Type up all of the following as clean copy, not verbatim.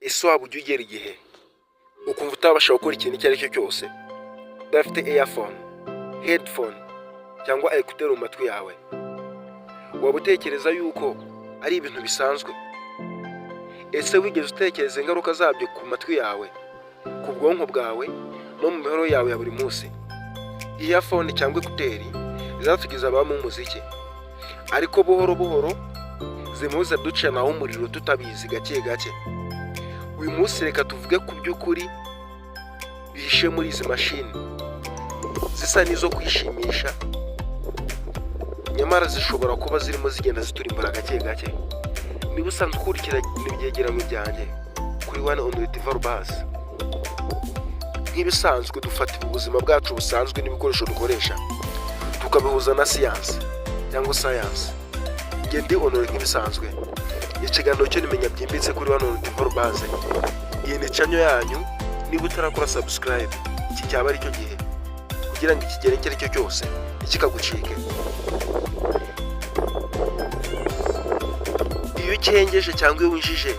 ese waba ujya ugera igihe ukumva utabasha gukora ikintu icyo ari cyo cyose udafite earphone, headphone cyangwa ekuteri mu matwi yawe? Waba utekereza yuko ari ibintu bisanzwe? Ese wigeze utekereza ingaruka zabyo ku matwi yawe, ku bwonko bwawe no mu mibereho yawe ya buri munsi? Earphone cyangwa ekuteri zatugize abamo umuziki, ariko buhoro buhoro zimuza ducanaho umuriro tutabizi gake gake. Uyu munsi reka tuvuge ku by'ukuri bihishe muri izi mashini zisa n'izo kwishimisha, nyamara zishobora kuba zirimo zigenda ziturimbura gake gake. Niba usanzwe ukurikira ibyegeranyo byanjye kuri One on Retrieval Bus, nk'ibisanzwe dufata ubuzima bwacu busanzwe n'ibikoresho dukoresha tukabihuza na siyansi cyangwa science. Njye ndi Honore nk'ibisanzwe. Ikiganiro cyo nimenya byimbitse kuri One on Retrieval Bus. Iyi ni channel yanyu. Niba utarakora subscribe, iki cyaba ari cyo gihe kugira ngo ikigere icyo ari cyo cyose ntikikagucike. Iyo ukengeje cyangwa iyo winjije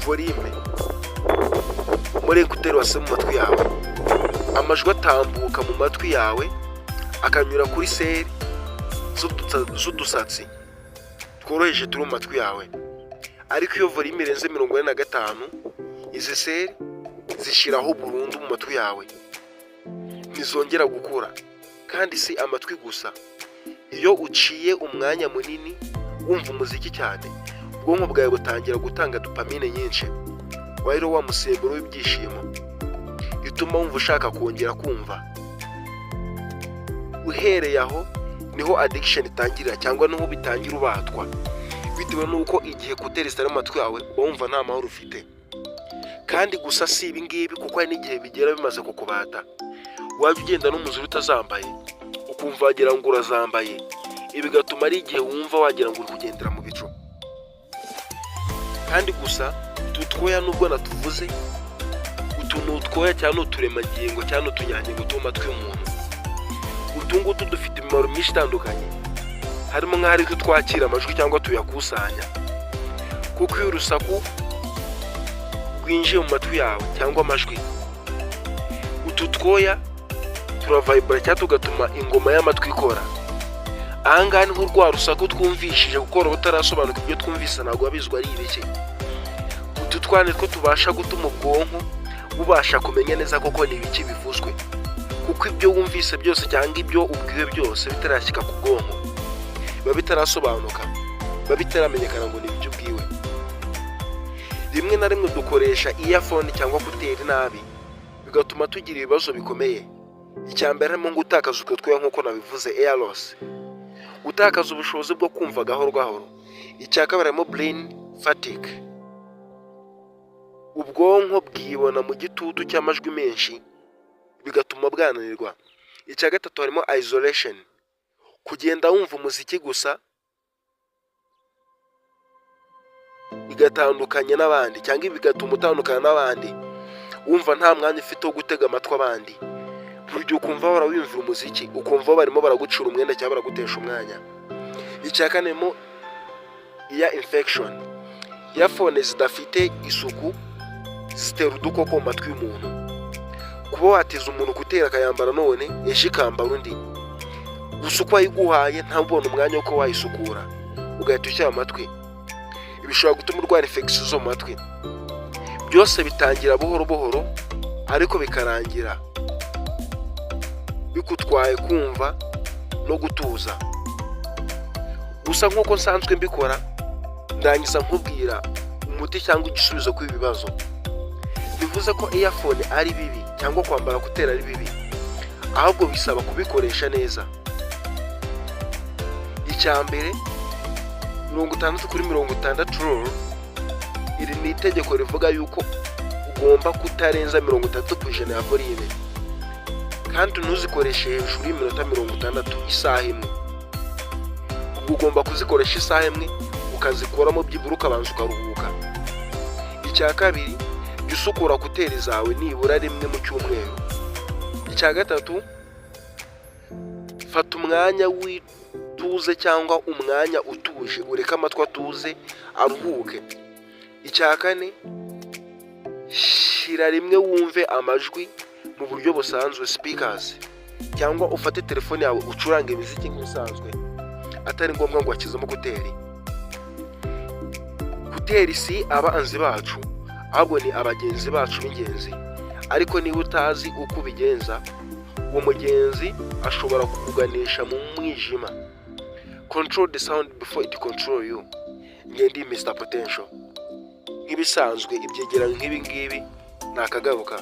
volume muri ekuteri wase mu matwi yawe, amajwi atambuka mu matwi yawe akanyura kuri seri z'udusatsi tworoheje turi mu matwi yawe. Ariko iyo volume irenze 45, izi seri zishiraho burundu mu matwi yawe, ntizongera gukura. Kandi si amatwi gusa, iyo uciye umwanya munini wumva umuziki cyane, ubwonko bwawe butangira gutanga dopamine nyinshi, wari wa musemburo w'ibyishimo ituma wumva ushaka kongera kumva. Uhereye aho niho addiction itangirira, cyangwa niho bitangira ubatwa, bitewe nuko igihe ekuteri zitari mu matwi yawe wumva nta mahoro ufite. Kandi gusa si ibi ngibi, kuko hari n'igihe bigera bimaze kukubata, wajya ugenda n'umuzuru utazambaye ukumva wagira ngo urazambaye. Ibi bigatuma ari igihe wumva wagira ngo uri kugendera mu bicu. Kandi gusa tutwoya nubwo natuvuze, utuntu utwoya cyane uturemagingo cyane utunyangingo two mu matwi y'umuntu, utungutu dufite imimaro myinshi itandukanye, harimo nk'ahari twakira amajwi cyangwa tuyakusanya. Kuko iyo urusaku rwinjiye mu matwi yawe cyangwa amajwi, utu twoya turavibra cyangwa tugatuma ingoma y'amatwi ikora. Ahangaha niho rwa rusaku twumvishije gukora utarasobanuka ibyo twumvise ntabwo wabizwa ari ibiki. Utu twane two tubasha gutuma ubwonko bubasha kumenya neza koko ni ibiki bivuzwe, kuko ibyo wumvise byose cyangwa ibyo ubwiwe byose bitarashyika ku bwonko biba bitarasobanuka, biba bitaramenyekana ngo ni ibyo ubwiwe. Rimwe na rimwe dukoresha earphone cyangwa ekuteri nabi, bigatuma tugira ibibazo bikomeye. Icya mbere harimo gutakaza utwo twoya nk'uko nabivuze, air loss, gutakaza ubushobozi bwo kumva gahoro gahoro. Icya kabiri harimo brain fatigue, ubwonko bwibona mu gitutu cy'amajwi menshi bigatuma bwananirwa. Icya gatatu harimo isolation, kugenda wumva umuziki gusa bigatandukanye n'abandi, cyangwa bigatuma utandukana n'abandi, wumva nta mwanya ufite wo gutega amatwi abandi. Buryo ukumva warawimvira umuziki ukumva barimo baragucura umwenda cyangwa baragutesha umwanya. Icya kane mo ear infection, earphone zidafite isuku zitera udukoko mu matwi y'umuntu. Kuba wateza umuntu kutera akayambara none ejo ikambara undi, gusa uko wayiguhaye ntabona umwanya wo wayisukura ugahita ushyira amatwi, bishobora gutuma urwara infection zo mu matwi. Byose bitangira buhoro buhoro, ariko bikarangira bikutwaye kumva no gutuza. Gusa nk'uko nsanzwe mbikora, ndangiza nkubwira umuti cyangwa igisubizo kuri ibibazo. Bivuze ko earphone ari bibi cyangwa kwambara kutera ari bibi, ahubwo bisaba kubikoresha neza. Icya mbere 60/60 rule, iri ni itegeko rivuga yuko ugomba kutarenza 30% ya volume, kandi ntuzikoreshe hejuru y'iminota 60 isaha imwe. Ugomba kuzikoresha isaha imwe ukazikoramo byibura ukabanza ukaruhuka. Icya kabiri, jya usukura kuteri zawe nibura rimwe mu cyumweru. Icya gatatu, fata umwanya wituze cyangwa umwanya utuje, ureka amatwi atuze aruhuke. Icya kane, Shira rimwe wumve amajwi mu buryo busanzwe speakers, cyangwa ufate telefone yawe ucuranga imiziki nk'isanzwe atari ngombwa ngo wakizemo kuteri. Kuteri si abanzi bacu, ahubwo ni abagenzi bacu b'ingenzi, ariko niba utazi uko ubigenza, uwo mugenzi ashobora kukuganisha mu mwijima. Control the sound before it control you. Ndi Mr Potential. Nk'ibisanzwe ibyegeranyo nk'ibi ngibi nakagaruka.